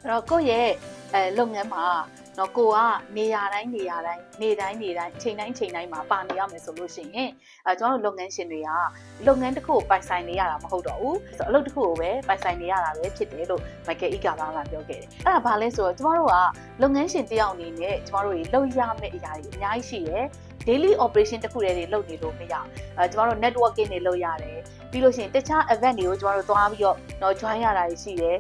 အဲ့တော့ကိုယ့်ရဲ့လုပ်ငန်းမှာနော်ကိုကနေရာတိုင်းနေ့တိုင်းချိန်တိုင်းမှာပါနေရမယ်ဆိုလို့ရှိရင်ကျွန်တော်တို့လုပ်ငန်းရှင်တွေကလုပ်ငန်းတစ်ခုကိုပိုင်ဆိုင်နေရတာမဟုတ်တော့ဘူးဆိုတော့အလုပ်တစ်ခုကိုပဲပိုင်ဆိုင်နေရတာပဲဖြစ်တယ်လို့ Michael E. Gerber ကပြောခဲ့တယ်အဲ့ဒါဘာလဲဆိုတော့ကျွန်တော်တို့ကလုပ်ငန်းရှင်တယောက်အနေနဲ့ကျွန်တော်တို့လုပ်ရမယ့်အရာတွေအများကြီးရှိတယ်daily operation တခုတည်းတွေလုပ်နေလို့မရဘူးကျွန်တော်တို့ networking တွေလုပ်ရတယ်ပြီးလို့ရှိရင်တခြား event တွေကိုကျွန်တော်တို့သွားပြီးတော့တော့ join ရတာရှိတယ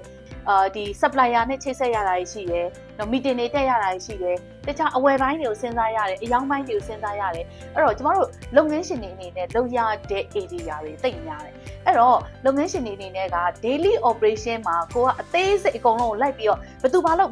်ဒီ supplier နဲ့ချိတ်ဆက်ရတာရှိတယ်နော် meeting တွေတက်ရတာရှိတယ်တခြားအဝယ်ပိုင်းတွေကိုစဉ်းစားရတယ်အယောင်းပိုင်းတွေကိုစဉ်းစားရတယ်အဲ့တော့ကျွန်တော်တို့လုပ်ငန်းရှင်တွေအနေနဲ့လုပ်ရတဲ့ area တွေတိတ်များတယ်အဲ့တော့လုပ်ငန်းရှင်တွေအနေနဲ့က daily operation မှာကိုကအသေးစိတ်အကုန်လုံးကိုလိုက်ပြီးတော့ဘယ်သူဘာလုပ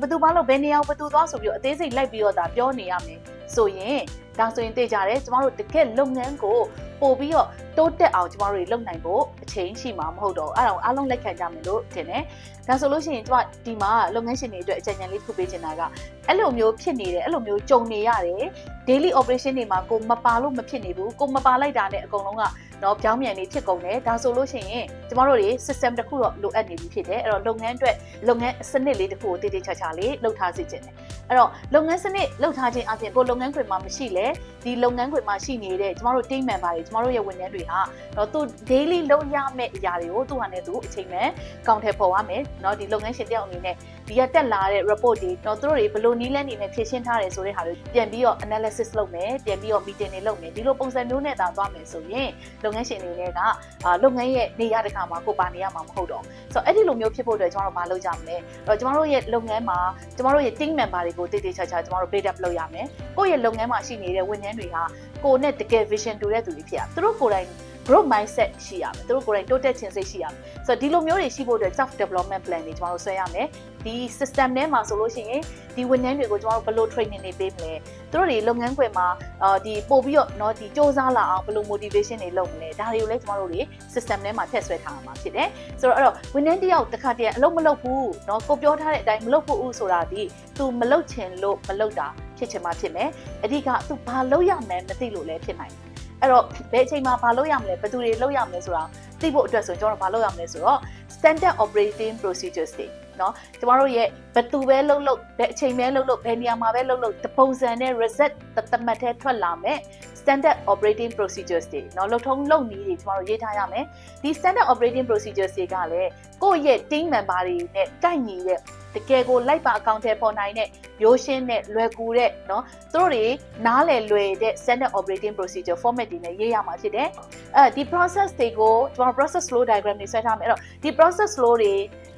်ဘယ်နေရာကိုဘယ်သူသွားဆိုပြီးတော့အသေးစိတ်လိုက်ပြီးတော့ဒါပြောနေရမယ်ဆိုရင်ဒါဆိုရင်သိကြတယ်ကျမတို့တကယ်လုပ်ငန်းကိုပို့ပြီးတော့တိုးတက်အောင်ကျမတို့တွေလုပ်နိုင်ဖို့အချိန်ရှိမှာမဟုတ်တော့အဲ့ဒါကိုအားလုံးလက်ခံကြမယ်လို့ထင်တယ်ဒါဆိုလို့ရှိရင်ကျမဒီမှာလုပ်ငန်းရှင်တွေအတွက်အကြံဉာဏ်လေးထုတ်ပေးချင်တာကအဲ့လိုမျိုးဖြစ်နေတယ်အဲ့လိုမျိုးကြုံနေရတယ် daily operation တွေမှာကိုမပါလို့မဖြစ်နေဘူးကိုမပါလိုက်တာနဲ့အကုန်လုံးကတော့ပြောင်းပြန်နေဖြစ်ကုန်တယ်ဒါဆိုလို့ရှိရင်ကျမတို့တွေ system တစ်ခုတော့လိုအပ်နေပြီဖြစ်တယ်အဲ့တော့လုပ်ငန်းအတွက်လုပ်ငန်းစနစ်လေးတစ်ခုကိုတည်တည်ချာချာလေးလုပ်ထားစေချင်တယ်အဲ့တော့လုပ်ငန်းစနစ်လုပ်ထားခြင်းအပြင်ကိုလုပ်ငန်းခွင်မှာမရှိလဲဒီလုပ်ငန်းခွင်မှာရှိနေတဲ့ကျမတို့ team member တွေကျမတို့ရဲ့ဝန်ထမ်းတွေဟာတော့သူ daily လုပ်ရမယ့်အရာတွေကိုသူဟာနဲ့သူအချိန်မဲ့ကောင်ထည့်ပေါ်ရမယ်เนาะဒီလုပ်ငန်းရှင်တယောက်အနေနဲ့ဒီကတက်လာတဲ့ report တွေတော့သူတို့တွေဘယ်လိုနည်းလမ်းတွေနဲ့ဖြည့်ရှင်းထားတယ်ဆိုတဲ့ဟာတွေပြန်ပြီးတော့ analysis လုပ်မယ်ပြန်ပြီးတော့ meeting တွေလုပ်မယ်ဒီလိုပုံစံမျိုးနဲ့သာသွားမယ်ဆိုရင်လုပ်ငန်းရှင်တွေတွေကလုပ်ငန်းရဲ့နေရာတစ်ခါမှာကိုပါနေရမှာမဟုတ်တော့ဆိုတော့အဲ့ဒီလိုမျိုးဖြစ်ဖို့အတွက်ကျွန်တော်တို့မလုပ်ကြမလဲအဲ့တော့ကျွန်တော်တို့ရဲ့လုပ်ငန်းမှာကျွန်တော်တို့ရဲ့ team member တွေကိုတည်တည်ချာချာကျွန်တော်တို့ build up လုပ်ရမယ်ကိုယ့်ရဲ့လုပ်ငန်းမှာရှိနေတဲ့ဝန်ထမ်းတွေဟာကိုယ်နဲ့တကယ် vision တူတဲ့သူတွေဖြစ်ရသူတို့ကိုယ်တိုင် growth mindset ရှိရမယ်သူတို့ကိုယ်တိုင်တိုးတက်ခြင်းစိတ်ရှိရမယ်ဆိုတော့ဒီလိုမျိုးတွေရှိဖို့အတွက် self development plan တွေကျွန်တော်တို့ဆွဲရမယ်ဒီ system ထဲမှာဆိုလို့ရှိရင်ဒီဝန်ထမ်းတွေကိုကျွန်တော်တို့ဘယ်လို training တွေပေးမလဲသူတို့တွေလုပ်ငန်းခွင်မှာဒီပို့ပြီးတော့เนาะဒီစ조사လာအောင်ဘယ်လို motivation တွေလုပ်မလဲဒါတွေကိုလည်းကျွန်တော်တို့တွေ system ထဲမှာထည့်ဆွဲထားမှာဖြစ်တယ်ဆိုတော့အဲ့တော့ဝန်ထမ်းတယောက်တစ်ခါတည်းအလုပ်မလုပ်ဘူးเนาะကိုပြောထားတဲ့အတိုင်းမလုပ်ဘူးဆိုတာဒီ तू မလုပ်ချင်လို့မလုပ်တာဖြစ်ချင်မှဖြစ်မယ်အဓိက तू ဘာလုပ်ရမယ်မသိလို့လည်းဖြစ်နိုင်တယ်အဲ့တော့ဘယ်အချိန်မှာဘာလုပ်ရမလဲဘယ်သူတွေလုပ်ရမလဲဆိုတာသိဖို့အတွက်ဆိုကျွန်တော်တို့ဘာလုပ်ရမလဲဆိုတော့ standard operating procedures တွေเนาะကျမတို့ရဲ့ဘယ်သူပဲလုပ်ဘယ်အချိန်ပဲလုပ်ဘယ်နေရာမှာပဲလုပ်တပုံစံနဲ့ result တမတ်ထဲထွက်လာမယ် standard operating procedures တွေเนาะလုပ်ထုံးလုပ်နည်းတွေကျမတို့ရေးထားရမယ်ဒီ standard operating procedures တွေကလည်းကိုယ့်ရဲ့ team member တွေနဲ့တိုက်ညီတဲ့တကယ်ကိုလိုက်ပါအကောင့်ထဲပေါ်နိုင်တဲ့ရိုးရှင်းတဲ့လွယ်ကူတဲ့เนาะသူတို့တွေနားလည်လွယ်တဲ့ standard operating procedure format တွေနဲ့ရေးရမှာဖြစ်တယ်ဒီ process တွေကိုကျွန်တော် process flow diagram တွေဆွဲထားမယ်အဲ့တော့ဒီ process flow တွေ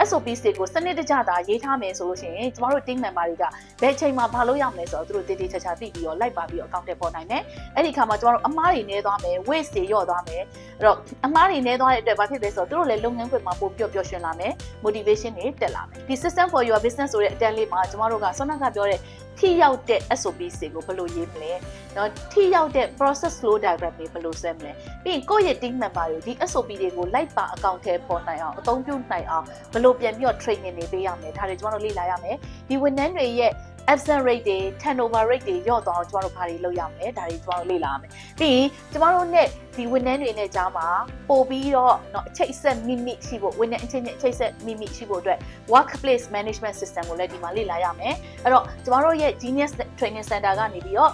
SOPs တွေကိုစနစ်တကျသာရေးထားမယ်ဆိုလို့ရှိရင်ကျမတို့ team member တွေကဘယ်အချိန်မှာဘာလုပ်ရမလဲဆိုတော့သူတို့တည်တည်ချာချာသိပြီးတော့လိုက်ပါပြီးတော့အကောင့်ထဲပေါ်နိုင်မယ်အဲ့ဒီအခါမှာကျမတို့အမားတွေနေသွားမယ် waste တွေလျော့သွားမယ်အဲ့တော့အမားတွေနေသွားတဲ့အတွက်ဘာဖြစ်လဲဆိုတော့သူတို့လည်းလုပ်ငန်းခွင်မှာပိုပျော်ပျော်ရွှင်လာမယ် motivation တွေတက်လာမယ်ဒီ system for your business ဆိုတဲ့အတန်းလေးမှာကျမတို့ကဆွမ်းနာကပြောတဲ့ထိရောက်တဲ့ SOPs တွေကိုဘယ်လိုရေးမလဲเนาะထိရောက်တဲ့ process flow diagram တွေဘယ်လိုဆွဲမလဲပြီးရင်ကိုယ့်ရဲ့ team member တွေဒီ SOP တွေကိုလိုက်ပါအကောင့်ထဲပေါ်နိုင်အောင်အသုံးပြုနိုင်အောင်ဘယ်လိုပြန်ပြီးတော့ training တွေပေးရမလဲဒါတွေကျွန်တော်တို့လေ့လာရမယ်ဒီဝန်ထမ်းတွေရဲ့ absent rate တွေ turnover rate တွေလျော့သွားအောင်ကျွန်တော်တို့ဘာတွေလုပ်ရမလဲဒါတွေကျွန်တော်တို့လေ့လာရမယ်ပြီးရင်ကျွန်တော်တို့ ਨੇ ဒီဝန်ထမ်းတွေနဲ့ကြားမှာပို့ပြီးတော့เนาะအချိတ်ဆက်မိမိရှိဖို့ဝန်ထမ်းအချင်းချင်းအချိတ်ဆက်မိမိရှိဖို့အတွက် workplace management system ကိုလည်းဒီမှာလေ့လာရမယ်အဲ့တော့ကျွန်တော်တို့ရဲ့ Genius Training Center ကနေပြီးတော့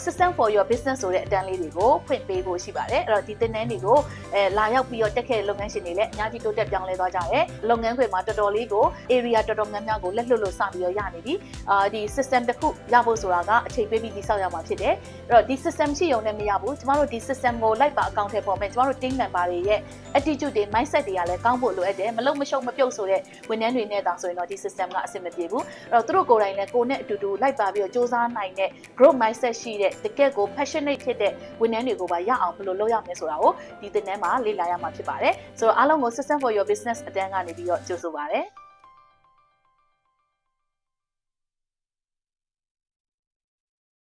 system for your business ဆိုတဲ့အတန်းလေးတွေကိုဖွင့်ပေးဖို့ရှိပါတယ်အဲ့တော့ဒီသင်တန်းတွေကိုလာရောက်ပြီးတော့တက်ခဲ့တဲ့လုပ်ငန်းရှင်တွေလည်းအများကြီးတိုးတက်ပြောင်းလဲသွားကြတယ်လုပ်ငန်းခွင်မှာတော်တော်လေးကို area တော်တော်များများကိုလက်လွတ်လို့စပြီးတော့ရနေပြီဒီ system တစ်ခုရဖို့ဆိုတာကအချိန်ပေးပြီးဆောက်ရမှာဖြစ်တယ်အဲ့တော့ဒီ system ရှိရုံနဲ့မရဘူးကျမတို့ဒီ system ကိုလိုက်ပါအကောင့်ထဲပေါ်မယ်ကျမတို့ team member တွေရဲ့ attitude တွေ mindset တွေကလည်းကောင်းဖို့လိုအပ်တယ်မလုံမရှုံမပြုတ်ဆိုတဲ့ဝန်ထမ်းတွေနဲ့တောင်ဆိုရင်တော့ဒီ system ကအဆင်မပြေဘူးအဲ့တော့သူတို့ကိုယ်တိုင်လည်းကိုယ်နဲ့အတူတူလိုက်ပါပြီးတော့စ조사နိုင်တဲ့ growth mindset ရှိတဲ့တကယ့်ကို passionate ဖြစ်တဲ့ဝန်ထမ်းတွေကိုပါရအောင်ဘယ်လိုလုပ်ရမလဲဆိုတာကိုဒီသင်တန်းမှာလေ့လာရမှာဖြစ်ပါတယ်ဆိုတော့အားလုံးကို system for your business အတန်းကနေပြီးတော့ကြိုဆိုပါတယ်